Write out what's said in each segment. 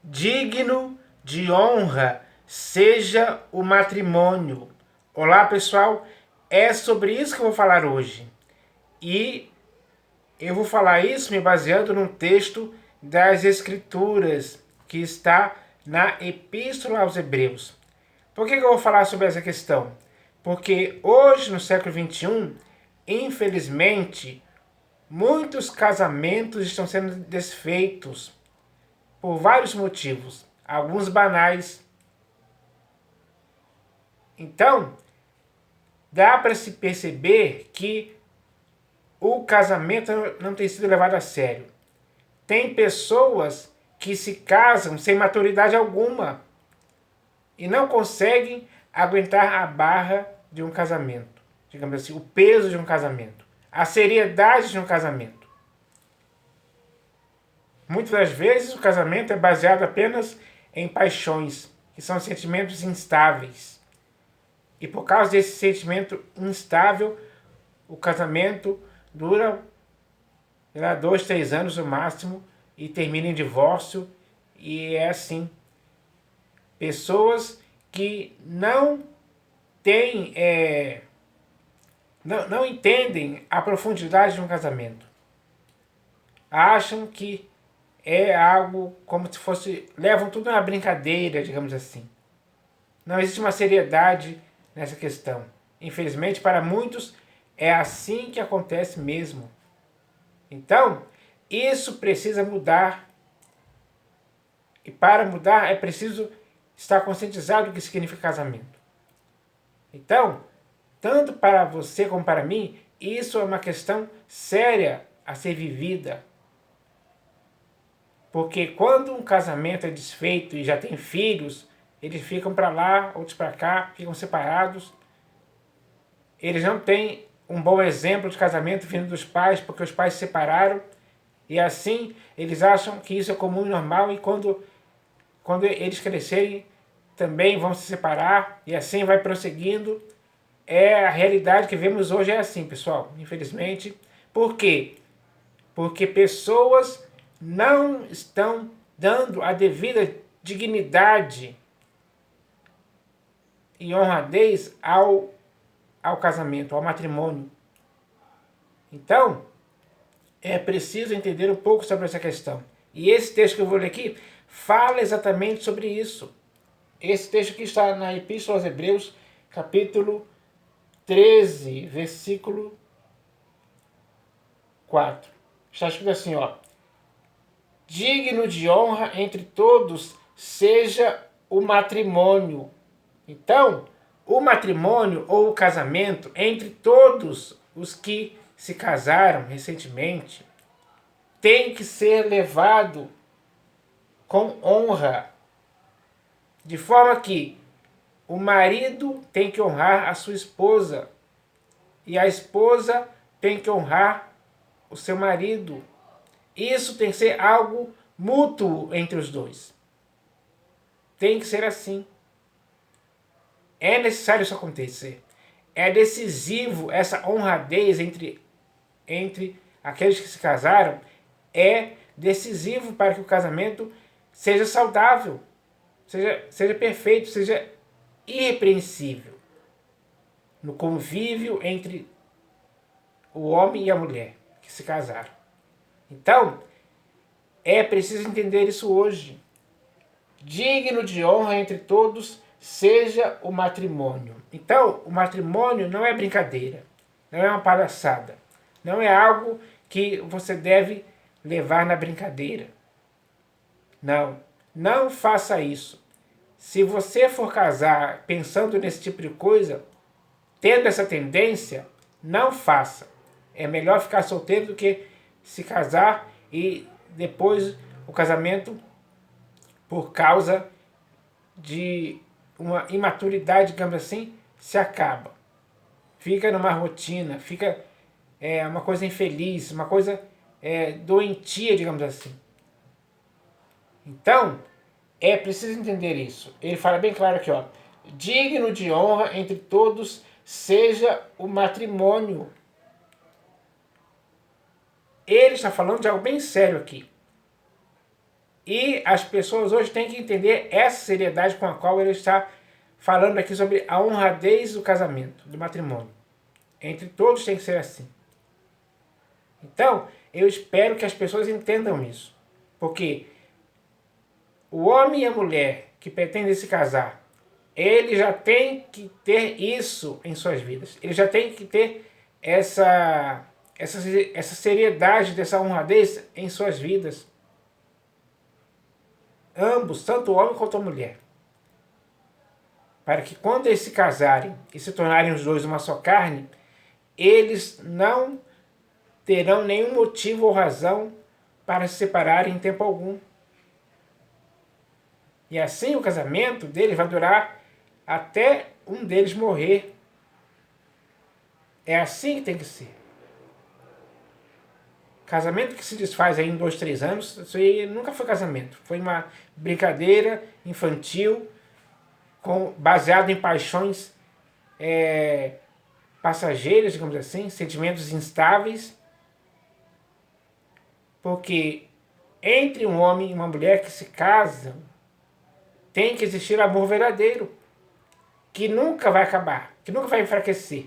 Digno de honra seja o matrimônio. Olá, pessoal, é sobre isso que eu vou falar hoje. E eu vou falar isso me baseando num texto das Escrituras que está na Epístola aos Hebreus. Por que eu vou falar sobre essa questão? Porque hoje, no século XXI, infelizmente, muitos casamentos estão sendo desfeitos por vários motivos, alguns banais. Então, dá para se perceber que o casamento não tem sido levado a sério. Tem pessoas que se casam sem maturidade alguma e não conseguem aguentar a barra de um casamento, digamos assim, o peso de um casamento, a seriedade de um casamento. Muitas das vezes o casamento é baseado apenas em paixões, que são sentimentos instáveis. E por causa desse sentimento instável, o casamento dura 2, 3 anos no máximo e termina em divórcio. E é assim. Pessoas que não têm, não entendem a profundidade de um casamento. Acham que é algo como se fosse... levam tudo na brincadeira, digamos assim. Não existe uma seriedade nessa questão. Infelizmente, para muitos, é assim que acontece mesmo. Então, isso precisa mudar. E para mudar, é preciso estar conscientizado do que significa casamento. Então, tanto para você como para mim, isso é uma questão séria a ser vivida. Porque quando um casamento é desfeito e já tem filhos, eles ficam para lá, outros para cá, ficam separados. Eles não têm um bom exemplo de casamento vindo dos pais, porque os pais se separaram. E assim, eles acham que isso é comum e normal, e quando eles crescerem, também vão se separar, e assim vai prosseguindo. É a realidade que vemos hoje, é assim, pessoal, infelizmente. Por quê? Porque pessoas não estão dando a devida dignidade e honradez ao casamento, ao matrimônio. Então, é preciso entender um pouco sobre essa questão. E esse texto que eu vou ler aqui fala exatamente sobre isso. Esse texto aqui está na Epístola aos Hebreus, capítulo 13, versículo 4. Está escrito assim, ó: digno de honra entre todos seja o matrimônio. Então, o matrimônio ou o casamento entre todos os que se casaram recentemente tem que ser levado com honra, de forma que o marido tem que honrar a sua esposa e a esposa tem que honrar o seu marido. Isso tem que ser algo mútuo entre os dois. Tem que ser assim. É necessário isso acontecer. É decisivo essa honradez entre aqueles que se casaram. É decisivo para que o casamento seja saudável, seja perfeito, seja irrepreensível no convívio entre o homem e a mulher que se casaram. Então, é preciso entender isso hoje. Digno de honra entre todos seja o matrimônio. Então, o matrimônio não é brincadeira, não é uma palhaçada, não é algo que você deve levar na brincadeira. Não, não faça isso. Se você for casar pensando nesse tipo de coisa, tendo essa tendência, não faça. É melhor ficar solteiro do que se casar e depois o casamento, por causa de uma imaturidade, digamos assim, se acaba. Fica numa rotina, fica uma coisa infeliz, uma coisa doentia, digamos assim. Então, é preciso entender isso. Ele fala bem claro aqui, ó: digno de honra entre todos seja o matrimônio. Ele está falando de algo bem sério aqui. E as pessoas hoje têm que entender essa seriedade com a qual ele está falando aqui sobre a honradez do casamento, do matrimônio. Entre todos tem que ser assim. Então, eu espero que as pessoas entendam isso. Porque o homem e a mulher que pretendem se casar, ele já tem que ter isso em suas vidas. Ele já tem que ter essa seriedade, dessa honradez em suas vidas. Ambos, tanto o homem quanto a mulher. Para que quando eles se casarem e se tornarem os dois uma só carne, eles não terão nenhum motivo ou razão para se separarem em tempo algum. E assim o casamento deles vai durar até um deles morrer. É assim que tem que ser. Casamento que se desfaz aí em 2, 3 anos, isso aí nunca foi casamento. Foi uma brincadeira infantil, baseado em paixões passageiras, digamos assim, sentimentos instáveis. Porque entre um homem e uma mulher que se casam, tem que existir amor verdadeiro, que nunca vai acabar, que nunca vai enfraquecer.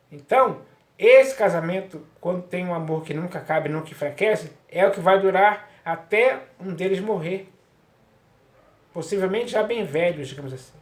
Então, esse casamento, quando tem um amor que nunca acaba e nunca enfraquece, é o que vai durar até um deles morrer. Possivelmente já bem velhos, digamos assim.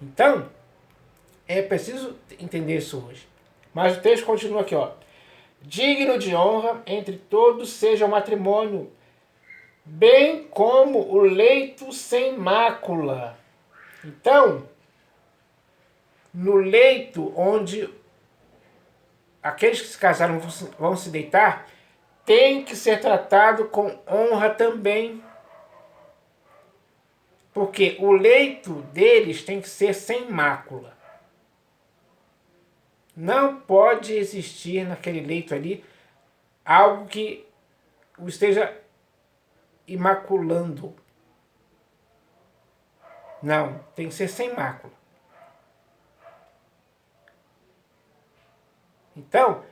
Então, é preciso entender isso hoje. Mas o texto continua aqui, ó. Digno de honra entre todos seja o matrimônio, bem como o leito sem mácula. Então, no leito onde aqueles que se casaram vão se deitar, tem que ser tratado com honra também. Porque o leito deles tem que ser sem mácula. Não pode existir naquele leito ali algo que o esteja imaculando. Não, tem que ser sem mácula. Então,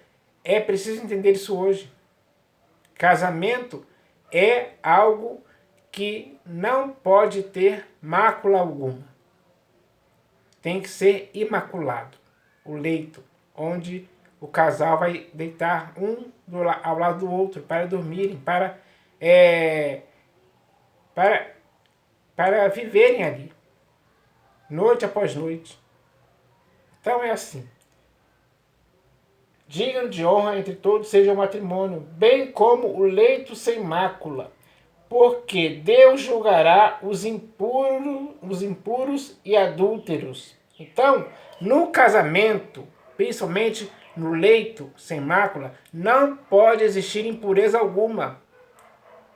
é preciso entender isso hoje. Casamento é algo que não pode ter mácula alguma. Tem que ser imaculado. O leito onde o casal vai deitar um ao lado do outro para dormirem, para viverem ali, noite após noite. Então é assim. Digno de honra entre todos seja o matrimônio, bem como o leito sem mácula, porque Deus julgará os impuros e adúlteros. Então, no casamento, principalmente no leito sem mácula, não pode existir impureza alguma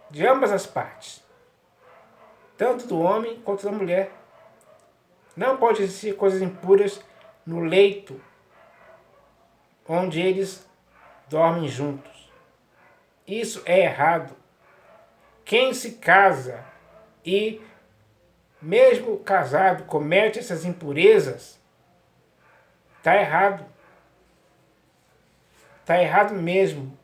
de ambas as partes, tanto do homem quanto da mulher. Não pode existir coisas impuras no leito onde eles dormem juntos. Isso é errado. Quem se casa e, mesmo casado, comete essas impurezas, está errado. Está errado mesmo.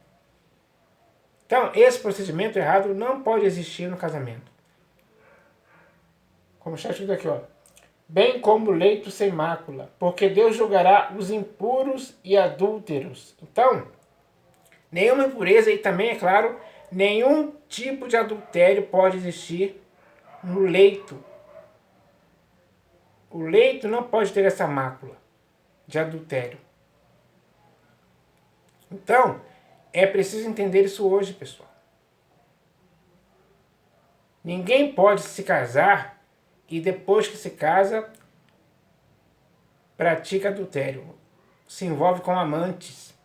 Então, esse procedimento errado não pode existir no casamento. Como está escrito aqui, ó. Bem como o leito sem mácula, porque Deus julgará os impuros e adúlteros. Então, nenhuma impureza e também, é claro, nenhum tipo de adultério pode existir no leito. O leito não pode ter essa mácula de adultério. Então, é preciso entender isso hoje, pessoal. Ninguém pode se casar e depois que se casa, pratica adultério, se envolve com amantes.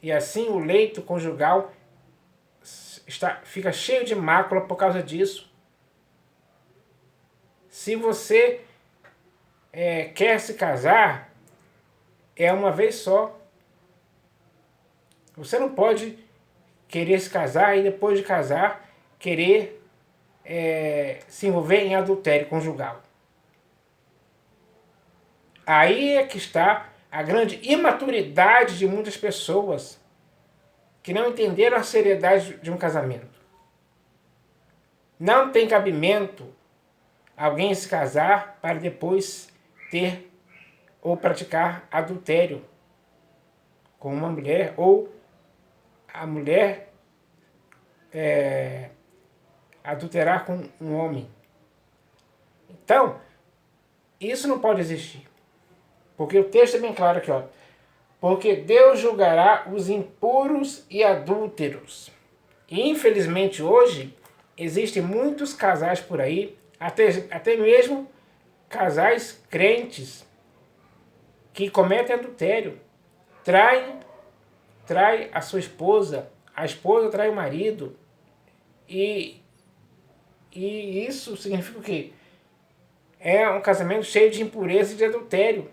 E assim o leito conjugal fica cheio de mácula por causa disso. Se você quer se casar, é uma vez só. Você não pode querer se casar e depois de casar querer se envolver em adultério conjugal. Aí é que está a grande imaturidade de muitas pessoas. que não entenderam a seriedade de um casamento. Não tem cabimento alguém se casar para depois ter ou praticar adultério com uma mulher, ou a mulher adulterar com um homem. Então, isso não pode existir. Porque o texto é bem claro aqui, ó. Porque Deus julgará os impuros e adúlteros. E infelizmente hoje existem muitos casais por aí, até mesmo casais crentes, que cometem adultério, trai a sua esposa, a esposa trai o marido, e isso significa o quê? É um casamento cheio de impureza e de adultério,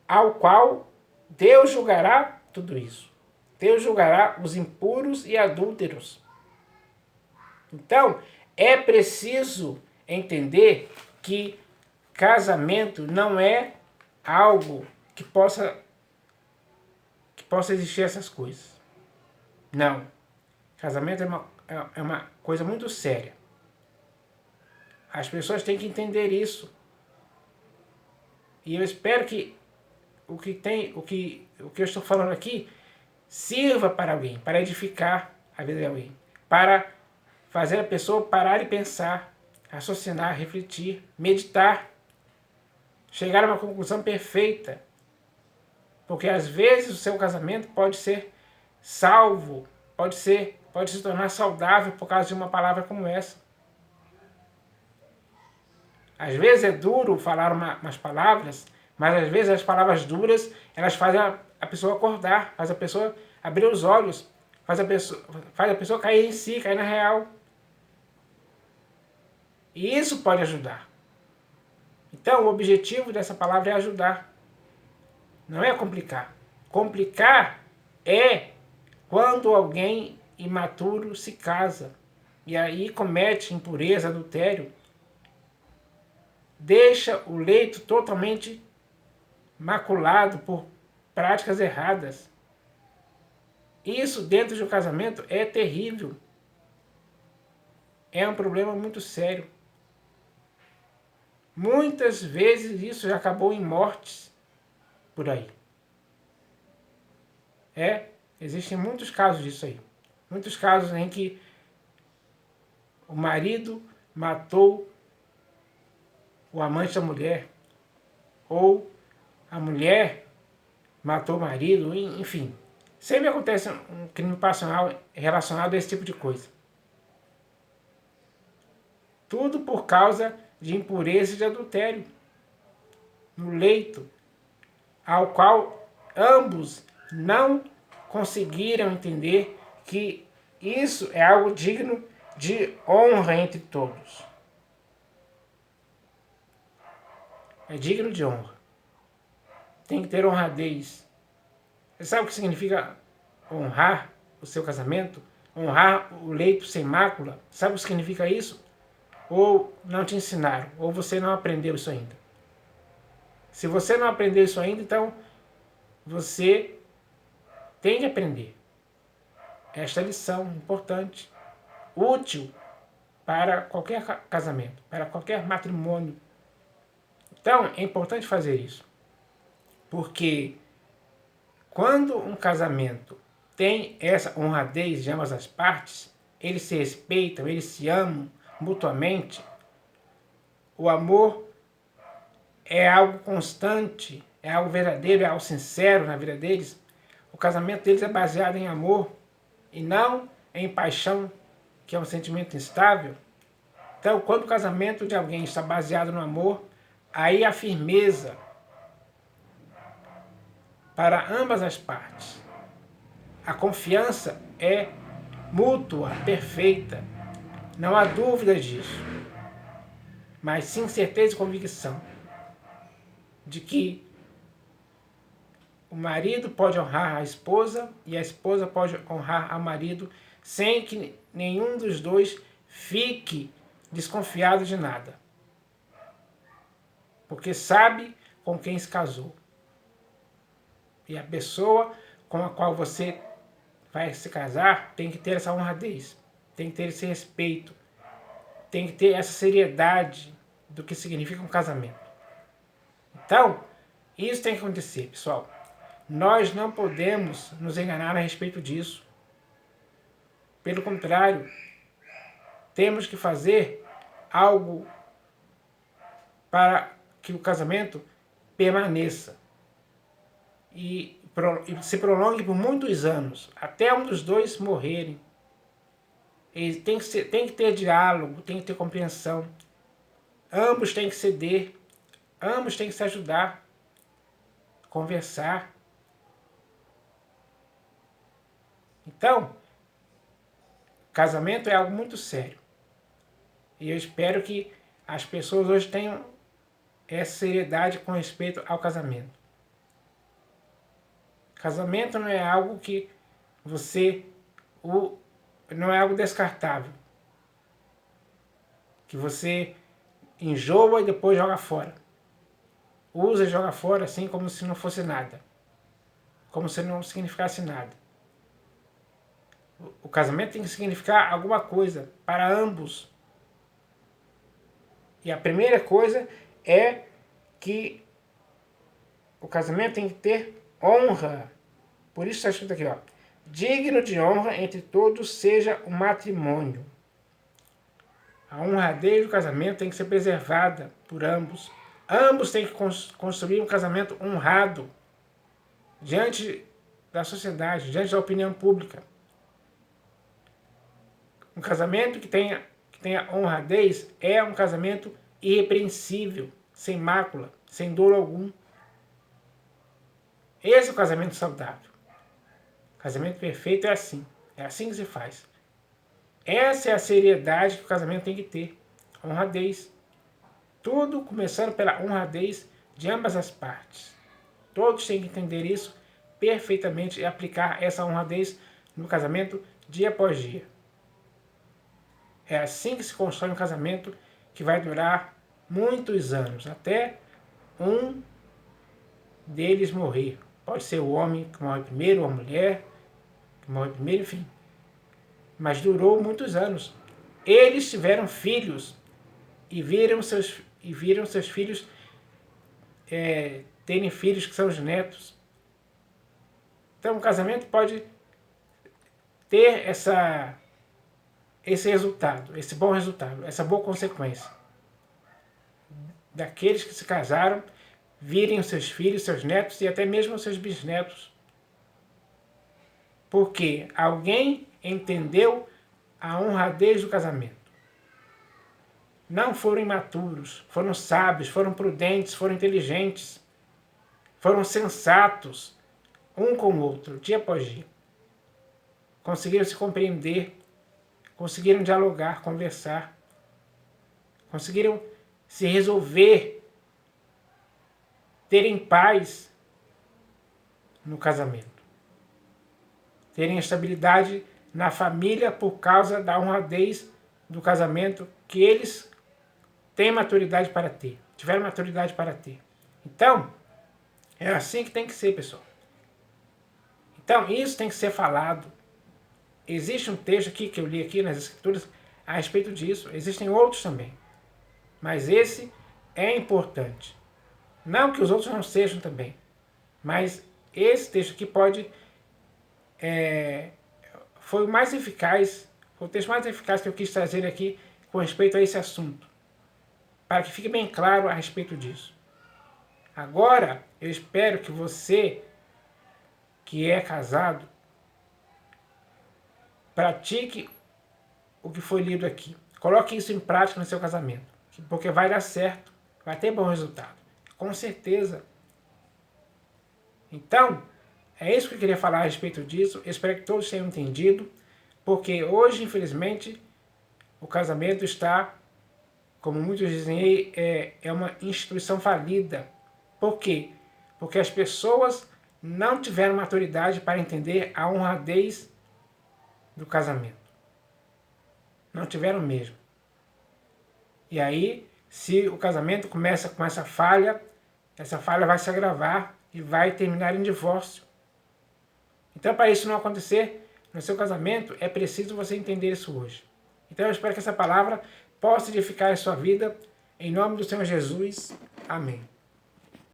ao qual Deus julgará tudo isso. Deus julgará os impuros e adúlteros. Então, é preciso entender que casamento não é algo que possa existir essas coisas. Não. Casamento é uma coisa muito séria. As pessoas têm que entender isso. E eu espero que o que eu estou falando aqui sirva para alguém, para edificar a vida de alguém, para fazer a pessoa parar e pensar, raciocinar, refletir, meditar, chegar a uma conclusão perfeita. Porque às vezes o seu casamento pode ser salvo, pode se tornar saudável por causa de uma palavra como essa. Às vezes é duro falar umas palavras, mas às vezes as palavras duras, elas fazem a pessoa acordar, faz a pessoa abrir os olhos, faz a pessoa cair em si, cair na real. E isso pode ajudar. Então, o objetivo dessa palavra é ajudar. Não é complicar. Complicar é quando alguém imaturo se casa e aí comete impureza, adultério, deixa o leito totalmente maculado por práticas erradas. Isso dentro de um casamento é terrível. É um problema muito sério. Muitas vezes isso já acabou em mortes por aí. Existem muitos casos disso aí. Muitos casos em que o marido matou o amante da mulher, ou a mulher matou o marido, enfim. Sempre acontece um crime passional relacionado a esse tipo de coisa. Tudo por causa de impureza e de adultério no leito, ao qual ambos não conseguiram entender que isso é algo digno de honra entre todos. É digno de honra. Tem que ter honradez. Você sabe o que significa honrar o seu casamento? Honrar o leito sem mácula? Sabe o que significa isso? Ou não te ensinaram, ou você não aprendeu isso ainda. Se você não aprendeu isso ainda, então você tem que aprender. Esta lição importante, útil para qualquer casamento, para qualquer matrimônio. Então, é importante fazer isso. Porque quando um casamento tem essa honradez de ambas as partes, eles se respeitam, eles se amam mutuamente, o amor é algo constante, é algo verdadeiro, é algo sincero na vida deles. O casamento deles é baseado em amor e não em paixão, que é um sentimento instável. Então, quando o casamento de alguém está baseado no amor, aí a firmeza para ambas as partes. A confiança é mútua, perfeita. Não há dúvida disso. Mas sim certeza e convicção de que o marido pode honrar a esposa e a esposa pode honrar ao marido sem que nenhum dos dois fique desconfiado de nada. Porque sabe com quem se casou. E a pessoa com a qual você vai se casar tem que ter essa honradez, tem que ter esse respeito, tem que ter essa seriedade do que significa um casamento. Então, isso tem que acontecer, pessoal. Nós não podemos nos enganar a respeito disso. Pelo contrário, temos que fazer algo para que o casamento permaneça e se prolongue por muitos anos, até um dos dois morrerem. E tem que ter diálogo, tem que ter compreensão. Ambos têm que ceder, ambos têm que se ajudar, conversar. Então, casamento é algo muito sério. E eu espero que as pessoas hoje tenham essa seriedade com respeito ao casamento. Casamento não é algo que não é algo descartável. Que você enjoa e depois joga fora. Usa e joga fora assim como se não fosse nada. Como se não significasse nada. O casamento tem que significar alguma coisa para ambos. E a primeira coisa é que o casamento tem que ter honra. Por isso está escrito aqui, ó. Digno de honra entre todos seja o matrimônio. A honradez do casamento tem que ser preservada por ambos. Ambos têm que construir um casamento honrado diante da sociedade, diante da opinião pública. Um casamento que tenha honradez é um casamento irrepreensível, sem mácula, sem dor algum. Esse é o casamento saudável. O casamento perfeito é assim que se faz. Essa é a seriedade que o casamento tem que ter, honradez. Tudo começando pela honradez de ambas as partes. Todos têm que entender isso perfeitamente e aplicar essa honradez no casamento dia após dia. É assim que se constrói um casamento que vai durar muitos anos, até um deles morrer. Pode ser o homem que morre primeiro, ou a mulher que morre primeiro, enfim. Mas durou muitos anos. Eles tiveram filhos e viram seus filhos terem filhos que são os netos. Então o casamento pode ter esse resultado, esse bom resultado, essa boa consequência. Daqueles que se casaram, virem os seus filhos, seus netos e até mesmo os seus bisnetos. Porque alguém entendeu a honradez do casamento. Não foram imaturos, foram sábios, foram prudentes, foram inteligentes, foram sensatos, um com o outro, dia após dia. Conseguiram se compreender, conseguiram dialogar, conversar, conseguiram se resolver, terem paz no casamento, terem estabilidade na família por causa da honradez do casamento que eles têm maturidade para ter, tiveram maturidade para ter. Então, é assim que tem que ser, pessoal. Então, isso tem que ser falado. Existe um texto aqui que eu li aqui nas Escrituras a respeito disso. Existem outros também. Mas esse é importante. Não que os outros não sejam também. Mas esse texto aqui foi o mais eficaz, foi o texto mais eficaz que eu quis trazer aqui com respeito a esse assunto. Para que fique bem claro a respeito disso. Agora, eu espero que você, que é casado, pratique o que foi lido aqui. Coloque isso em prática no seu casamento. Porque vai dar certo. Vai ter bom resultado. Com certeza. Então, é isso que eu queria falar a respeito disso. Eu espero que todos tenham entendido. Porque hoje, infelizmente, o casamento está, como muitos dizem aí, é uma instituição falida. Por quê? Porque as pessoas não tiveram maturidade para entender a honradez do casamento. Não tiveram mesmo. E aí, se o casamento começa com essa falha vai se agravar e vai terminar em divórcio. Então, para isso não acontecer, no seu casamento, é preciso você entender isso hoje. Então eu espero que essa palavra possa edificar a sua vida. Em nome do Senhor Jesus. Amém.